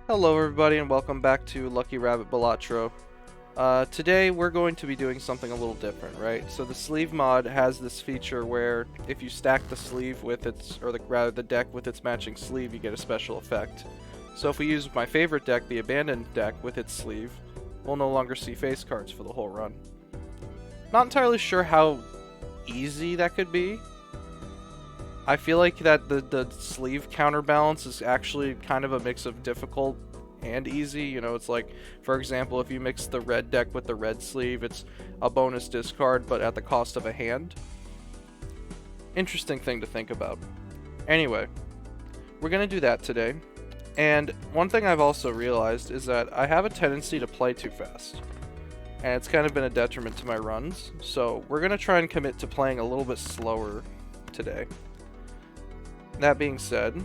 Hello everybody and welcome back to Lucky Rabbit Balatro. Today we're going to be doing something a little different, right? So the sleeve mod has this feature where if you stack the sleeve with its, or rather the deck with its matching sleeve, you get a special effect. So if we use my favorite deck, the abandoned deck, with its sleeve, we'll no longer see face cards for the whole run. Not entirely sure how easy that could be. I feel like that the sleeve counterbalance is actually kind of a mix of difficult and easy. You know, it's like, for example, if you mix the red deck with the red sleeve, it's a bonus discard, but at the cost of a hand. Interesting thing to think about. Anyway, we're going to do that today. And one thing I've also realized is that I have a tendency to play too fast. And it's kind of been a detriment to my runs. So we're going to try and commit to playing a little bit slower today. That being said,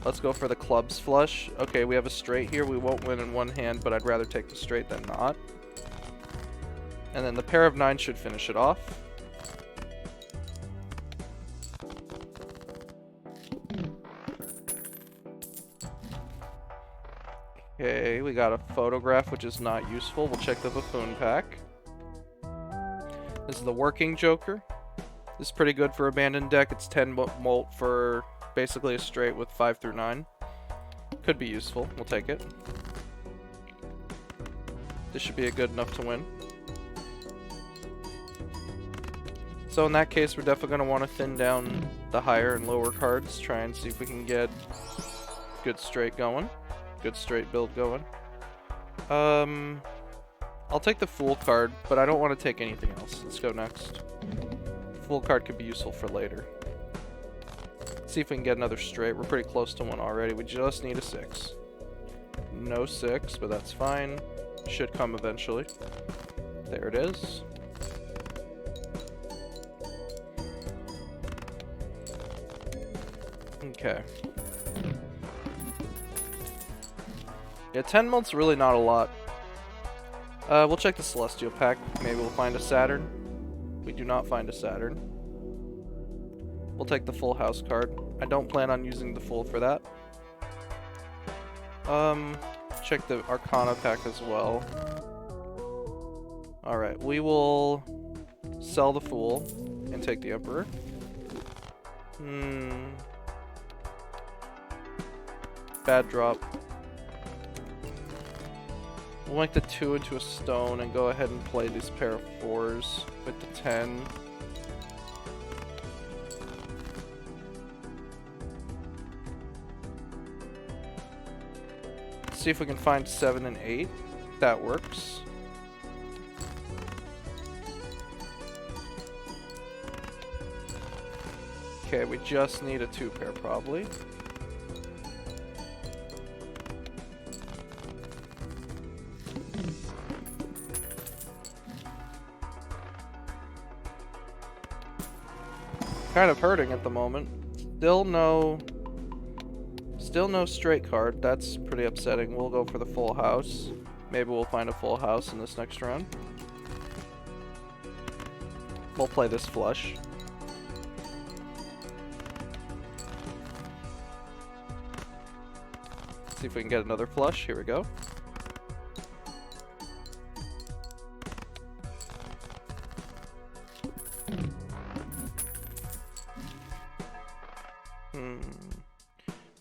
let's go for the clubs flush. Okay, we have a straight here. We won't win in one hand, but I'd rather take the straight than not. And then the pair of nines should finish it off. Okay, we got a photograph, which is not useful. We'll check the buffoon pack. This is the working Joker. This is pretty good for abandoned deck. It's 10 molt for basically a straight with 5 through 9. Could be useful. We'll take it. This should be good enough to win. So in that case, we're definitely going to want to thin down the higher and lower cards. Try and see if we can get good straight going. Good straight build going. I'll take the Fool card, but I don't want to take anything else. Let's go next. Fool card could be useful for later. See if we can get another straight. We're pretty close to one already. We just need a 6. No 6, but that's fine. Should come eventually. There it is. Okay. Yeah, 10 milt's really not a lot. We'll check the Celestial pack. Maybe we'll find a Saturn. We do not find a Saturn. We'll take the Full House card. I don't plan on using the Fool for that. Check the Arcana pack as well. Alright, we will sell the Fool and take the Emperor. Bad drop. We'll make the 2 into a stone and go ahead and play this pair of 4s with the 10. See if we can find 7 and 8. That works. Okay, we just need a 2 pair probably. Kind of hurting at the moment. Still no straight card. That's pretty upsetting. We'll go for the Full House. Maybe we'll find a Full House in this next round. We'll play this flush. See if we can get another flush. Here we go.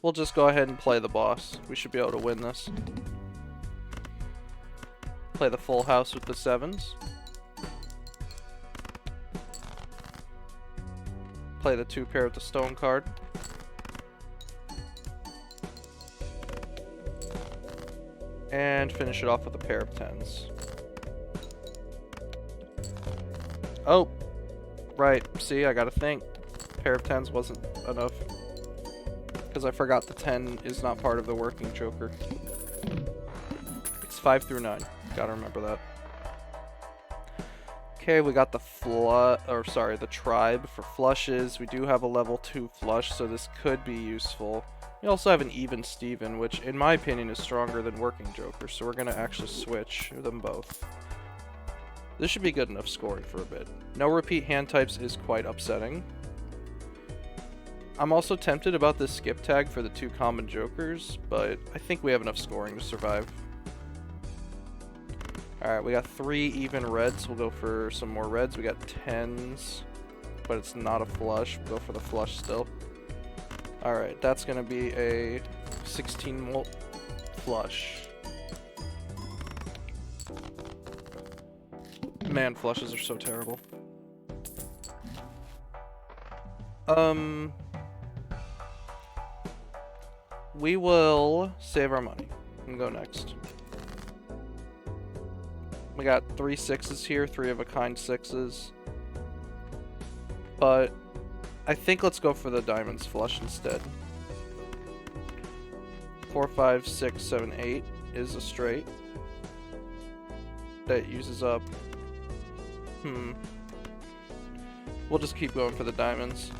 We'll just go ahead and play the boss. We should be able to win this. Play the Full House with the 7s. Play the 2 pair with the stone card. And finish it off with a pair of 10s. Oh! Right, see, I gotta think. Pair of 10s wasn't enough. Because I forgot the 10 is not part of the working Joker. It's 5 through 9. Gotta remember that. Okay, we got the tribe for flushes. We do have a level 2 flush, so this could be useful. We also have an even Steven, which in my opinion is stronger than working Joker, so we're gonna actually switch them both. This should be good enough scoring for a bit. No repeat hand types is quite upsetting. I'm also tempted about this skip tag for the 2 common jokers, but I think we have enough scoring to survive. Alright, we got 3 even reds. We'll go for some more reds. We got 10s, but it's not a flush. We'll go for the flush still. Alright, that's going to be a 16 volt flush. Man, flushes are so terrible. We will save our money and go next. We got 3 6s here, 3 of a kind 6s. But I think let's go for the diamonds flush instead. 4 5 6 7 8 is a straight that uses up. We'll just keep going for the diamonds.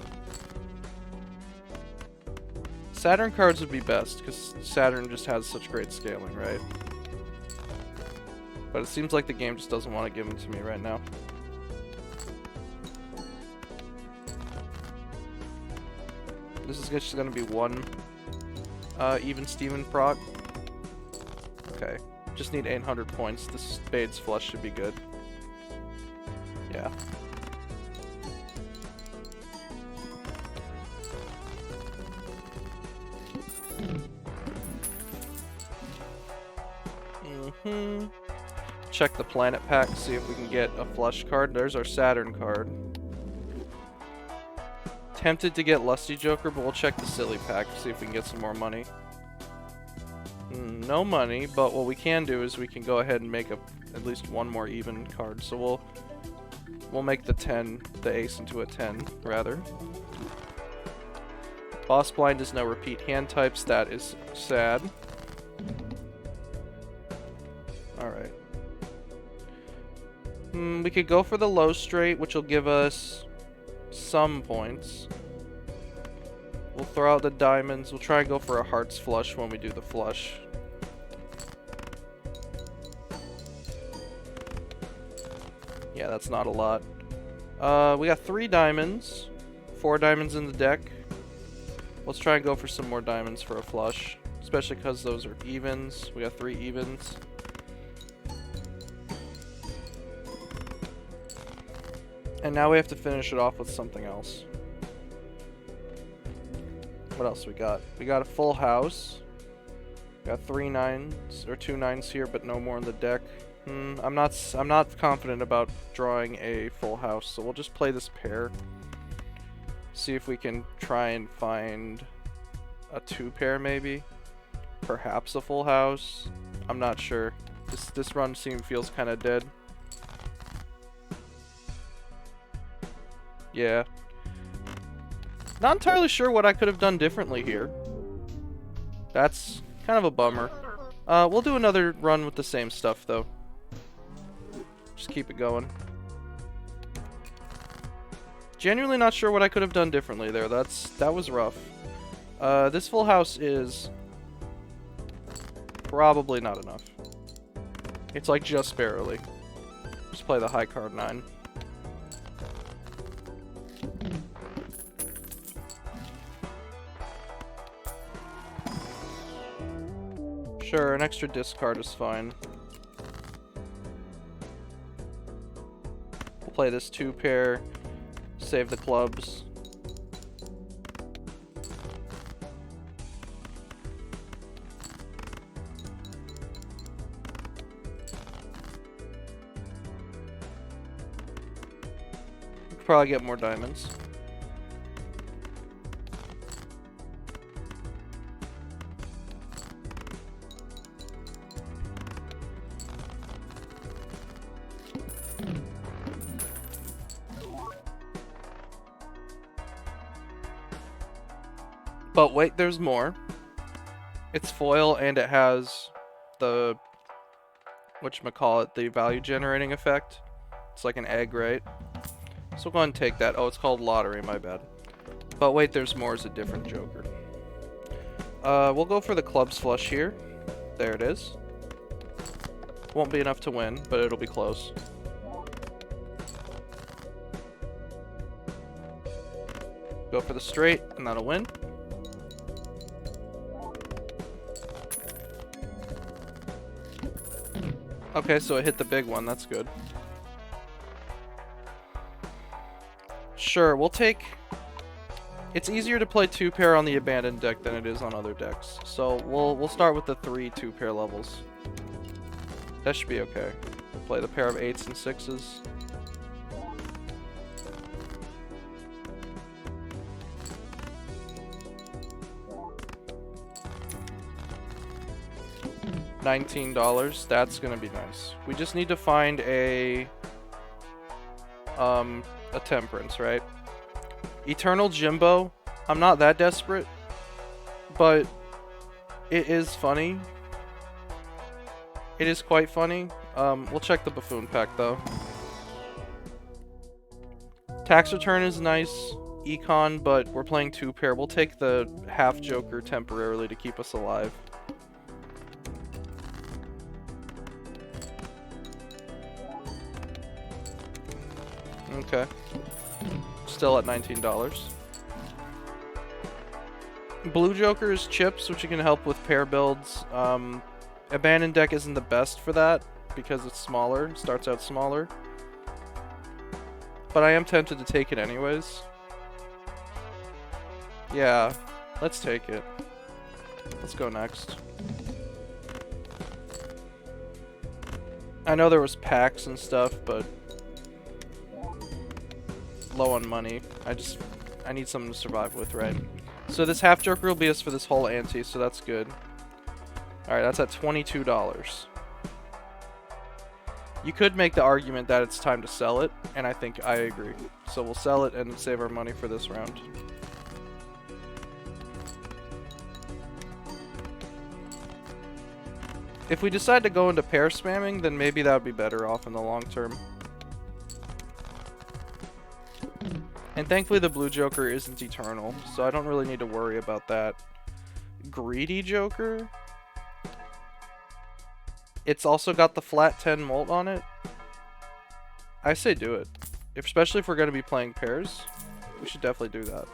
Saturn cards would be best, because Saturn just has such great scaling, right? But it seems like the game just doesn't want to give them to me right now. This is just going to be 1 even Steven proc. Okay. Just need 800 points. This Spade's flush should be good. Yeah. Check the planet pack, see if we can get a flush card. There's our Saturn card. Tempted to get Lusty Joker, but we'll check the silly pack, see if we can get some more money. No money, but what we can do is we can go ahead and make at least 1 more even card. So we'll make the 10, the ace into a 10, rather. Boss blind is no repeat hand types. That is sad. Alright. We could go for the low straight, which will give us some points. We'll throw out the diamonds. We'll try and go for a hearts flush when we do the flush. Yeah, that's not a lot. We got 3 diamonds. 4 diamonds in the deck. Let's try and go for some more diamonds for a flush. Especially because those are evens. We got 3 evens. And now we have to finish it off with something else. What else we got? We got a full house. We got 3 9s or 2 9s here, but no more in the deck. I'm not confident about drawing a full house, so we'll just play this pair. See if we can try and find a 2 pair maybe. Perhaps a full house. I'm not sure. This run feels kind of dead. Yeah. Not entirely sure what I could have done differently here. That's kind of a bummer. We'll do another run with the same stuff, though. Just keep it going. Genuinely not sure what I could have done differently there. That was rough. This full house is probably not enough. It's like just barely. Just play the high card 9. Sure, an extra discard is fine. We'll play this 2 pair, save the clubs. We could probably get more diamonds. But wait, there's more. It's foil and it has the whatchamacallit, the value generating effect. It's like an egg, right? So we'll go ahead and take that. Oh, it's called lottery, my bad. But wait, there's more is a different Joker. We'll go for the clubs flush here. There it is. Won't be enough to win, but it'll be close. go for the straight, and that'll win. Okay, so it hit the big one. That's good. Sure, we'll take... It's easier to play 2-pair on the abandoned deck than it is on other decks. So we'll start with the 3 2-pair levels. That should be okay. We'll play the pair of 8s and 6s. $19. That's gonna be nice. We just need to find a temperance, right? Eternal Jimbo. I'm not that desperate, but it is funny. It is quite funny. We'll check the buffoon pack though. Tax return is nice. Econ, but we're playing 2-pair. We'll take the half Joker temporarily to keep us alive. Okay. Still at $19. Blue Joker is chips, which can help with pair builds. Abandoned deck isn't the best for that because it's smaller, starts out smaller. But I am tempted to take it anyways. Yeah, let's take it. Let's go next. I know there was packs and stuff, but low on money. I need something to survive with, right? So this half Joker will be us for this whole ante, so that's good. Alright, that's at $22. You could make the argument that it's time to sell it, and I think I agree. So we'll sell it and save our money for this round. If we decide to go into pair spamming, then maybe that would be better off in the long term. And thankfully the blue Joker isn't eternal, so I don't really need to worry about that. Greedy Joker? It's also got the flat 10 molt on it. I say do it. Especially if we're going to be playing pairs, we should definitely do that.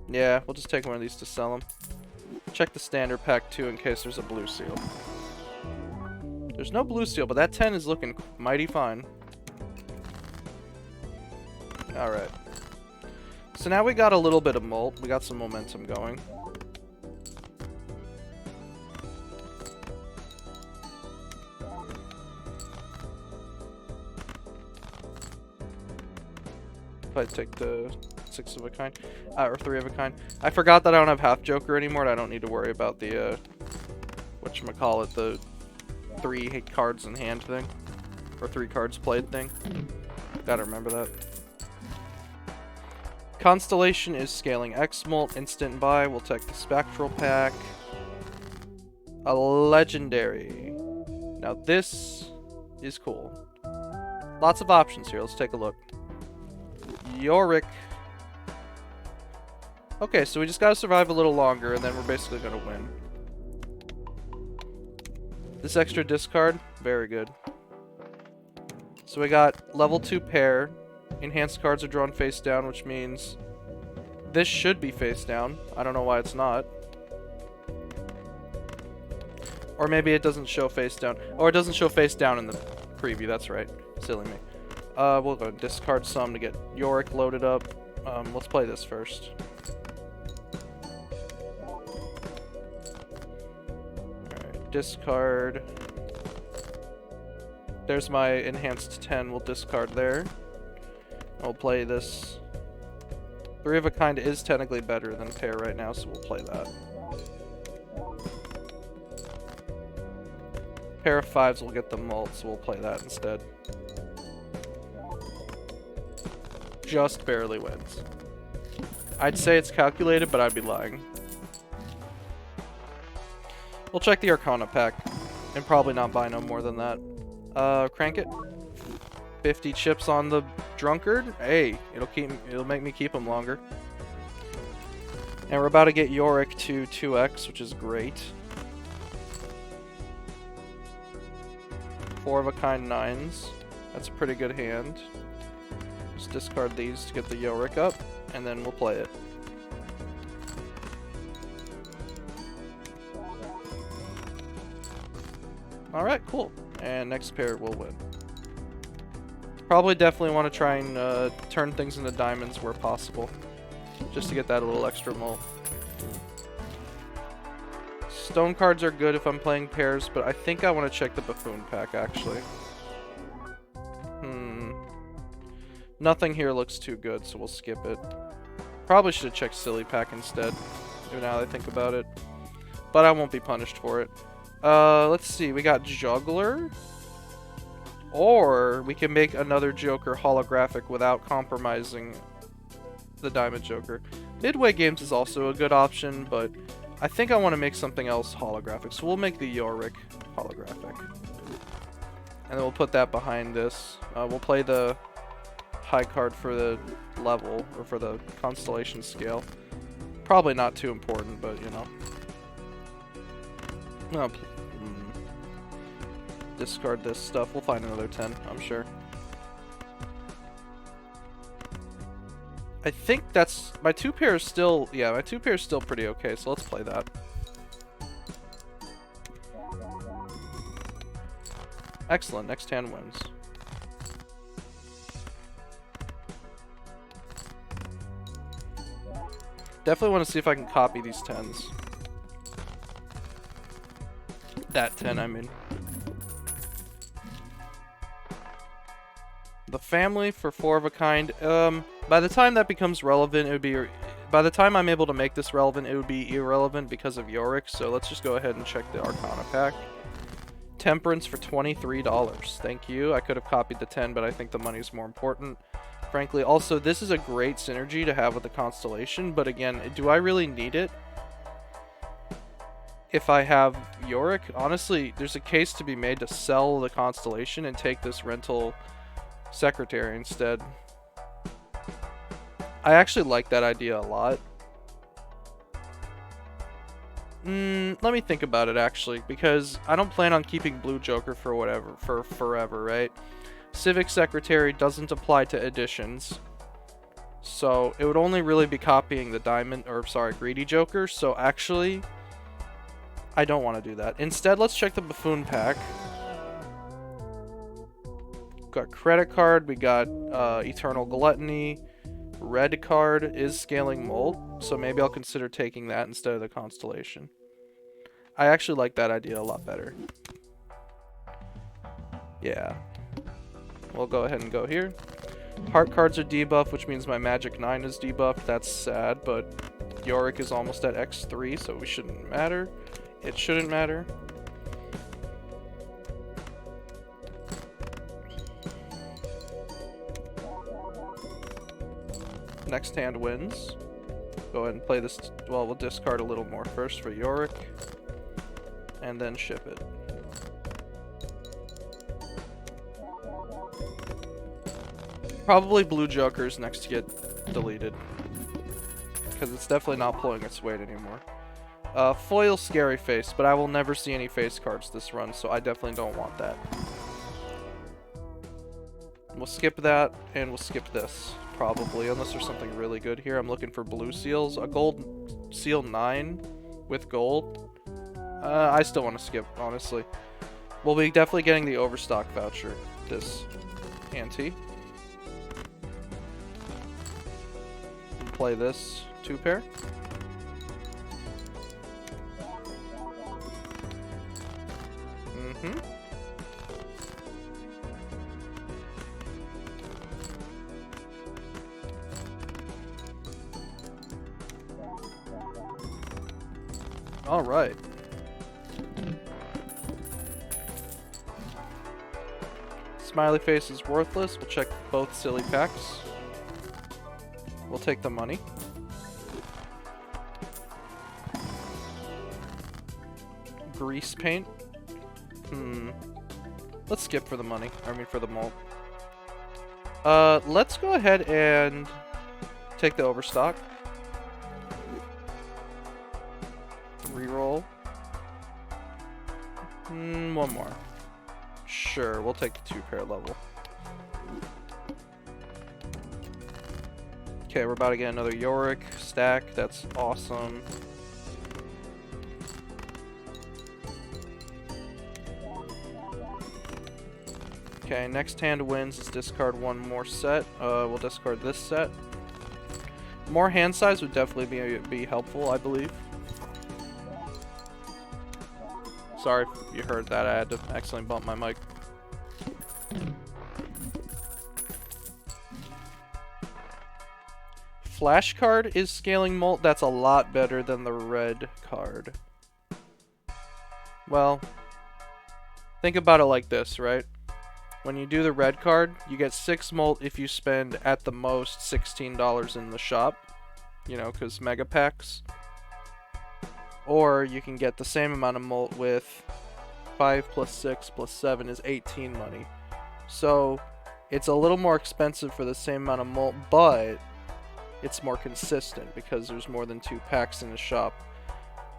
Yeah, we'll just take one of these to sell them. Check the standard pack too in case there's a blue seal. There's no blue seal, but that 10 is looking mighty fine. Alright. So now we got a little bit of molt. We got some momentum going. If I take the 6 of a kind, or 3 of a kind. I forgot that I don't have half Joker anymore, and I don't need to worry about the, whatchamacallit, the 3 cards in hand thing. Or 3 cards played thing. Gotta remember that. Constellation is scaling X molt, instant buy. We'll take the Spectral pack. A legendary. Now this is cool. Lots of options here. Let's take a look. YORICK. Okay, so we just gotta survive a little longer, and then we're basically gonna win. This extra discard, very good. So we got level 2 pair. Enhanced cards are drawn face down, which means this should be face down. I don't know why it's not. Or maybe it doesn't show face down. Or it doesn't show face down in the preview, that's right. Silly me. We'll go discard some to get YORICK loaded up. Let's play this first. Alright, discard. There's my enhanced 10, we'll discard there. We'll play this. 3 of a kind is technically better than pair right now, so we'll play that. Pair of 5s will get the molt, so we'll play that instead. Just barely wins. I'd say it's calculated, but I'd be lying. We'll check the Arcana pack, and probably not buy no more than that. Crank it. 50 chips on the drunkard. Hey, it'll make me keep him longer. And we're about to get YORICK to 2x, which is great. 4 of a kind 9s. That's a pretty good hand. Just discard these to get the YORICK up, and then we'll play it. Alright, cool. And next pair will win. Probably definitely want to try and turn things into diamonds where possible. Just to get that little extra mult. Stone cards are good if I'm playing pairs, but I think I want to check the buffoon pack, actually. Nothing here looks too good, so we'll skip it. Probably should have checked silly pack instead, now that I think about it. But I won't be punished for it. Let's see, we got Juggler. Or we can make another Joker holographic without compromising the Diamond Joker. Midway Games is also a good option, but I think I want to make something else holographic. So we'll make the YORICK holographic. And then we'll put that behind this. We'll play the high card for the level, or for the constellation scale. Probably not too important, but you know. Discard this stuff. We'll find another 10, I'm sure. I think that's... my 2 pair is still... yeah, my 2 pair is still pretty okay, so let's play that. Excellent, next hand wins. Definitely want to see if I can copy these 10s. That 10, I mean. The family for 4 of a kind. By the time that becomes relevant, it would be... by the time I'm able to make this relevant, it would be irrelevant because of YORICK. So let's just go ahead and check the Arcana pack. Temperance for $23. Thank you. I could have copied the 10, but I think the money's more important. Frankly, also, this is a great synergy to have with the Constellation. But again, do I really need it? If I have YORICK? Honestly, there's a case to be made to sell the Constellation and take this rental... secretary instead. I actually like that idea a lot. Let me think about it actually, because I don't plan on keeping Blue Joker for forever, right? Civic Secretary doesn't apply to additions. So it would only really be copying the diamond, or sorry, Greedy Joker. So actually, I don't want to do that. Instead, let's check the Buffoon pack. Got credit card, we got Eternal Gluttony. Red card is scaling mold, so maybe I'll consider taking that instead of the Constellation. I actually like that idea a lot better. Yeah. We'll go ahead and go here. Heart cards are debuffed, which means my Magic 9 is debuffed. That's sad, but YORICK is almost at X3, so we shouldn't matter. It shouldn't matter. Next hand wins. Go ahead and play this. Well, we'll discard a little more first for YORICK. And then ship it. Probably Blue Joker's next to get deleted. Because it's definitely not pulling its weight anymore. Foil Scary Face, but I will never see any face cards this run, so I definitely don't want that. We'll skip that, and we'll skip this. Probably, unless there's something really good here. I'm looking for blue seals. A gold seal 9 with gold. I still want to skip, honestly. We'll be definitely getting the overstock voucher this ante. Play this 2 pair. Alright. Smiley face is worthless. We'll check both silly packs. We'll take the money. Grease paint. Let's skip for the money. I mean for the mult. Let's go ahead and take the overstock. Reroll. One more. Sure, we'll take the 2 pair level. Okay, we're about to get another YORICK stack. That's awesome. Okay, next hand wins. Let's discard one more set. We'll discard this set. More hand size would definitely be helpful, I believe. Sorry if you heard that. I had to accidentally bump my mic. Flash card is scaling molt. That's a lot better than the red card. Well, think about it like this, right? When you do the red card, you get 6 molt if you spend at the most $16 in the shop. You know, because mega packs. Or you can get the same amount of molt with 5 plus 6 plus 7 is 18 money. So, it's a little more expensive for the same amount of molt, but it's more consistent because there's more than 2 packs in the shop.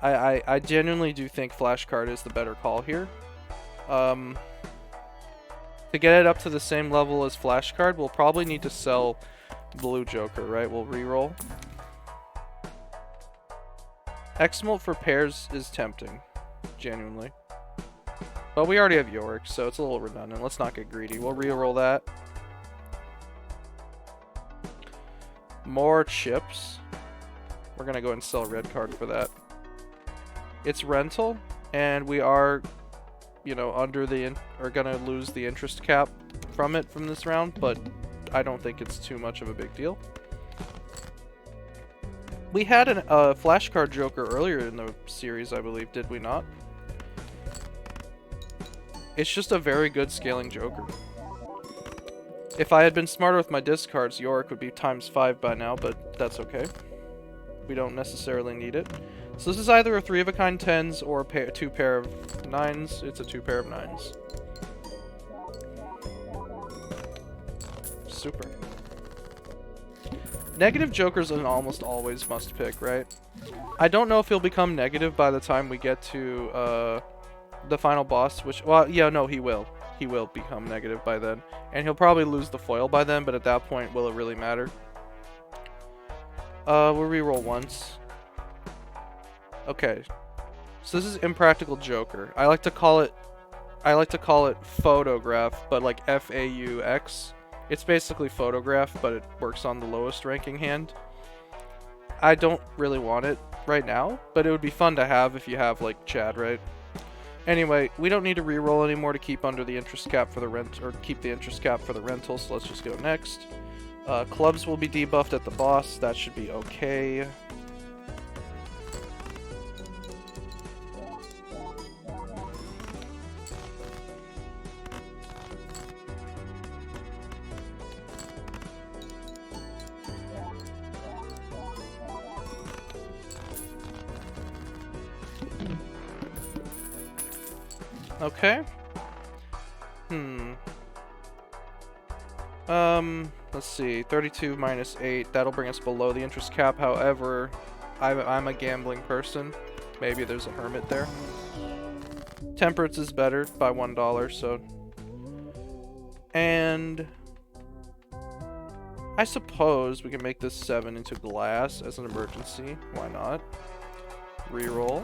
I genuinely do think Flash Card is the better call here. To get it up to the same level as Flash Card, we'll probably need to sell Blue Joker, right? We'll reroll. X-Molt for pairs is tempting, genuinely. But we already have YORICK, so it's a little redundant. Let's not get greedy. We'll reroll that. More chips. We're gonna go ahead and sell a red card for that. It's rental, and we are, you know, are gonna lose the interest cap from it from this round, but I don't think it's too much of a big deal. We had a flashcard Joker earlier in the series, I believe, did we not? It's just a very good scaling Joker. If I had been smarter with my discards, YORICK would be ×5 by now, but that's okay. We don't necessarily need it. So this is either a 3-of-a-kind 10s or a 2 pair of 9s. It's a 2 pair of 9s. Super. Negative Joker's an almost always must pick, right? I don't know if he'll become negative by the time we get to the final boss, which, well, yeah, no, he will. He will become negative by then. And he'll probably lose the foil by then, but at that point, will it really matter? We'll reroll once. Okay. So this is Impractical Joker. I like to call it Photograph, but like F-A-U-X. It's basically Photograph, but it works on the lowest ranking hand. I don't really want it right now, but it would be fun to have if you have like Chad, right? Anyway, we don't need to reroll anymore to keep under the interest cap for the rent, or keep the interest cap for the rental, so let's just go next. Clubs will be debuffed at the boss, that should be okay. Okay. Let's see. 32 minus 8. That'll bring us below the interest cap. However, I'm a gambling person. Maybe there's a hermit there. Temperance is better by $1, so. And I suppose we can make this 7 into glass as an emergency. Why not? Reroll.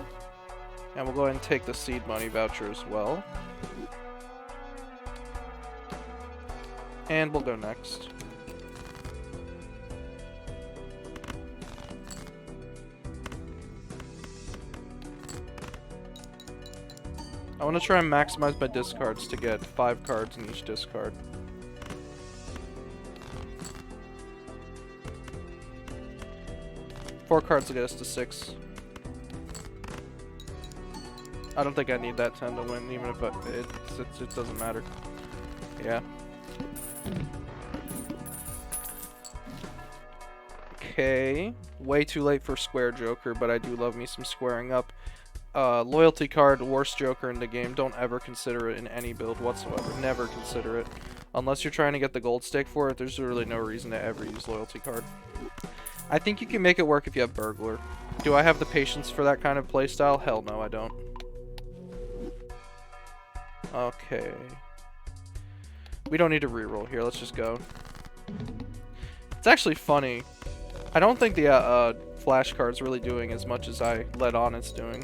And we'll go ahead and take the seed money voucher as well. And we'll go next. I want to try and maximize my discards to get 5 cards in each discard. Four cards to get us to 6. I don't think I need that 10 to win, even if it doesn't matter. Yeah. Okay. Way too late for Square Joker, but I do love me some squaring up. Loyalty card, worst Joker in the game. Don't ever consider it in any build whatsoever. Never consider it. Unless you're trying to get the gold stake for it, there's really no reason to ever use Loyalty card. I think you can make it work if you have Burglar. Do I have the patience for that kind of playstyle? Hell no, I don't. Okay. We don't need to reroll here, let's just go. It's actually funny. I don't think the flashcard's really doing as much as I let on it's doing.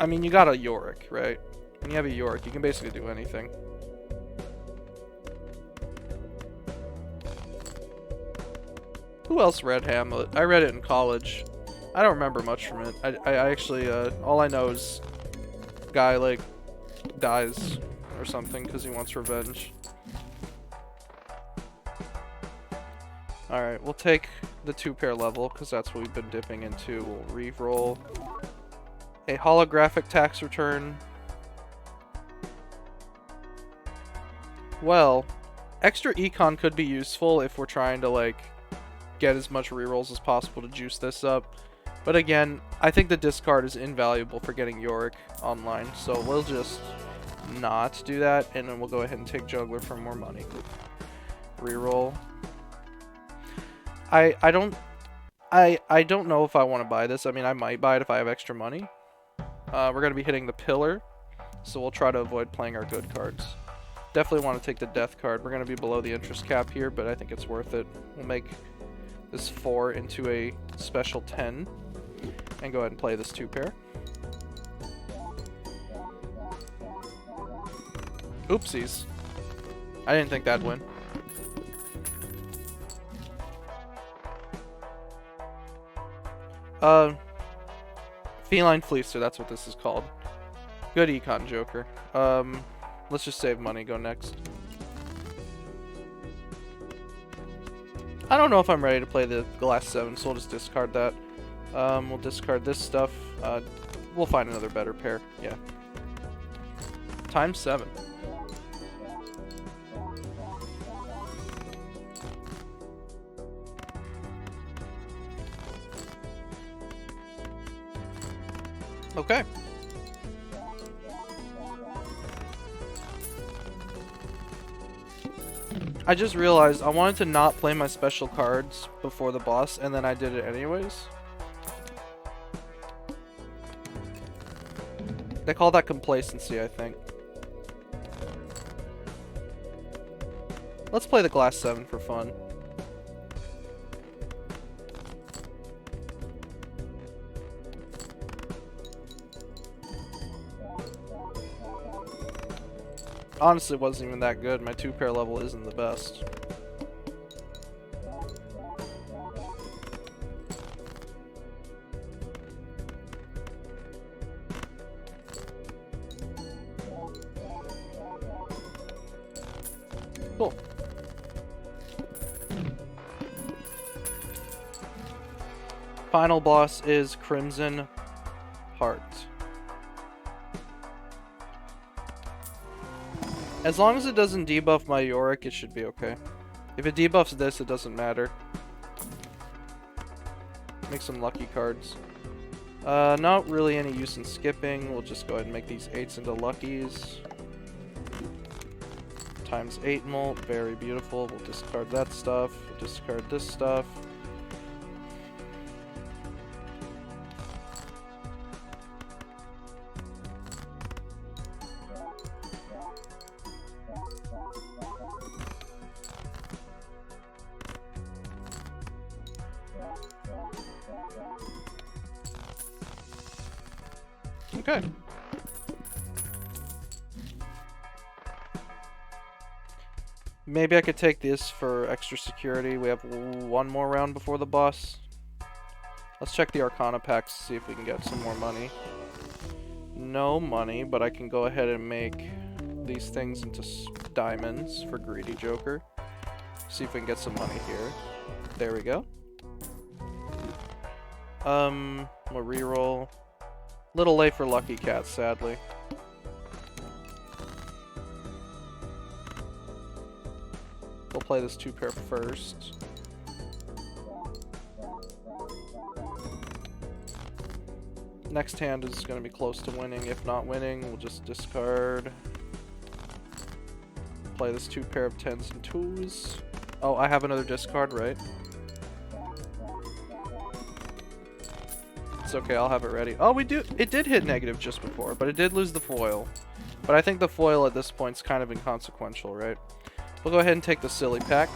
I mean, you got a YORICK, right? When you have a YORICK, you can basically do anything. Who else read Hamlet? I read it in college. I don't remember much from it. I actually, all I know is guy, like, dies or something because he wants revenge. Alright, we'll take the 2-pair level because that's what we've been dipping into. We'll re-roll a holographic tax return. Well, extra econ could be useful if we're trying to, like, get as much rerolls as possible to juice this up. But again, I think the discard is invaluable for getting YORICK online, so we'll just not do that, and then we'll go ahead and take Juggler for more money. Reroll. I don't know if I want to buy this. I mean, I might buy it if I have extra money. We're going to be hitting the pillar, so we'll try to avoid playing our good cards. Definitely want to take the death card. We're going to be below the interest cap here, but I think it's worth it. We'll make this 4 into a special 10 and go ahead and play this 2-pair. Oopsies. I didn't think that'd win. Feline Fleecer, that's what this is called. Good econ, Joker. Let's just save money, go next. I don't know if I'm ready to play the Glass 7, so we'll just discard that. We'll discard this stuff. We'll find another better pair, yeah. Times 7. Okay. I just realized I wanted to not play my special cards before the boss, and then I did it anyways. They call that complacency, I think. Let's play the Glass 7 for fun. Honestly, it wasn't even that good. My 2-pair level isn't the best. Cool. Final boss is Crimson Heart. As long as it doesn't debuff my YORICK, it should be okay. If it debuffs this, it doesn't matter. Make some lucky cards. Not really any use in skipping. We'll just go ahead and make these 8s into luckies. Times 8 molt, very beautiful. We'll discard that stuff. We'll discard this stuff. Okay. Maybe I could take this for extra security. We have one more round before the boss. Let's check the Arcana packs to see if we can get some more money. No money, but I can go ahead and make these things into diamonds for Greedy Joker. See if we can get some money here. There we go. We'll reroll. Little late for Lucky Cat, sadly. We'll play this 2-pair first. Next hand is going to be close to winning. If not winning, we'll just discard. Play this 2-pair of 10s and 2s. Oh, I have another discard, right? It's okay, I'll have it ready. Oh, it did hit negative just before, but it did lose the foil. But I think the foil at this point is kind of inconsequential, right? We'll go ahead and take the silly pack.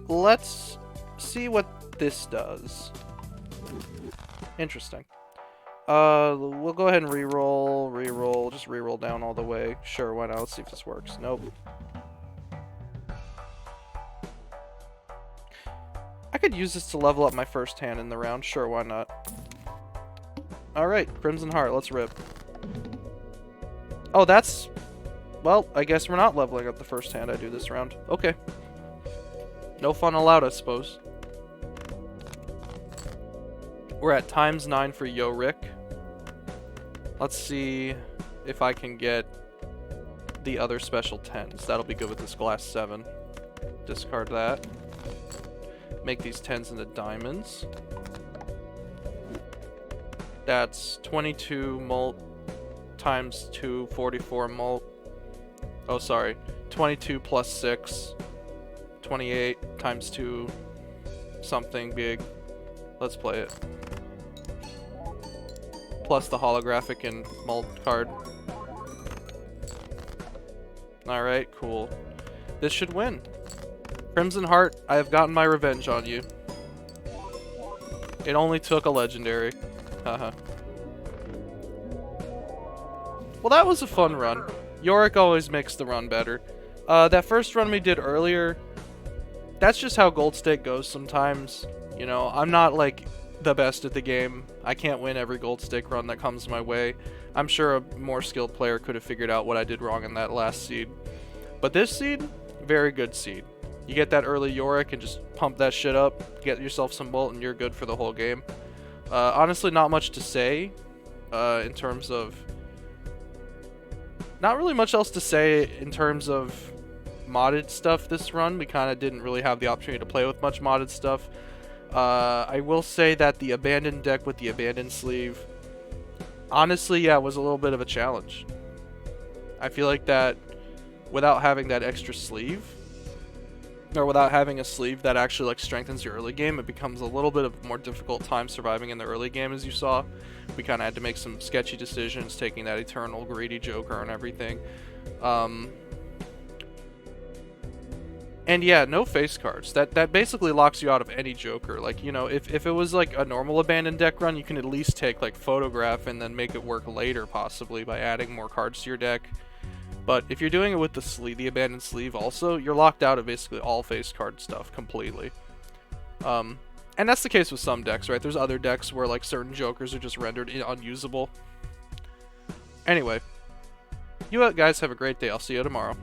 Let's see what this does. Interesting. We'll go ahead and reroll, just reroll down all the way. Sure, why not? Let's see if this works. Nope. I could use this to level up my first hand in the round. Sure, why not? Alright, Crimson Heart, let's rip. Oh, that's... Well, I guess we're not leveling up the first hand I do this round. Okay. No fun allowed, I suppose. We're at ×9 for YORICK. Let's see if I can get the other special 10s. That'll be good with this glass 7. Discard that. Make these 10s into diamonds. That's 22 mult times 2, 44 mult. Oh, sorry. 22 plus 6. 28 times 2. Something big. Let's play it. Plus the holographic and mult card. Alright, cool. This should win. Crimson Heart, I have gotten my revenge on you. It only took a legendary. Haha. Well, that was a fun run. YORICK always makes the run better. That first run we did earlier, that's just how Gold Stake goes sometimes. You know, I'm not, like, the best at the game. I can't win every Gold Stake run that comes my way. I'm sure a more skilled player could have figured out what I did wrong in that last seed. But this seed, very good seed. You get that early YORICK and just pump that shit up, get yourself some bolt, and you're good for the whole game. Honestly, not much to say in terms of... Not really much else to say in terms of modded stuff this run. We kind of didn't really have the opportunity to play with much modded stuff. I will say that the abandoned deck with the abandoned sleeve, honestly, yeah, was a little bit of a challenge. I feel like that without having that extra sleeve, or without having a sleeve that actually like strengthens your early game, it becomes a little bit of a more difficult time surviving in the early game, as you saw. We kind of had to make some sketchy decisions, taking that eternal greedy Joker and everything. And yeah, no face cards. That basically locks you out of any Joker. Like, you know, if it was like a normal abandoned deck run, you can at least take like photograph and then make it work later, possibly by adding more cards to your deck. But if you're doing it with the sleeve, the abandoned sleeve also, you're locked out of basically all face card stuff completely. And that's the case with some decks, right? There's other decks where like certain Jokers are just rendered unusable. Anyway, you guys have a great day. I'll see you tomorrow.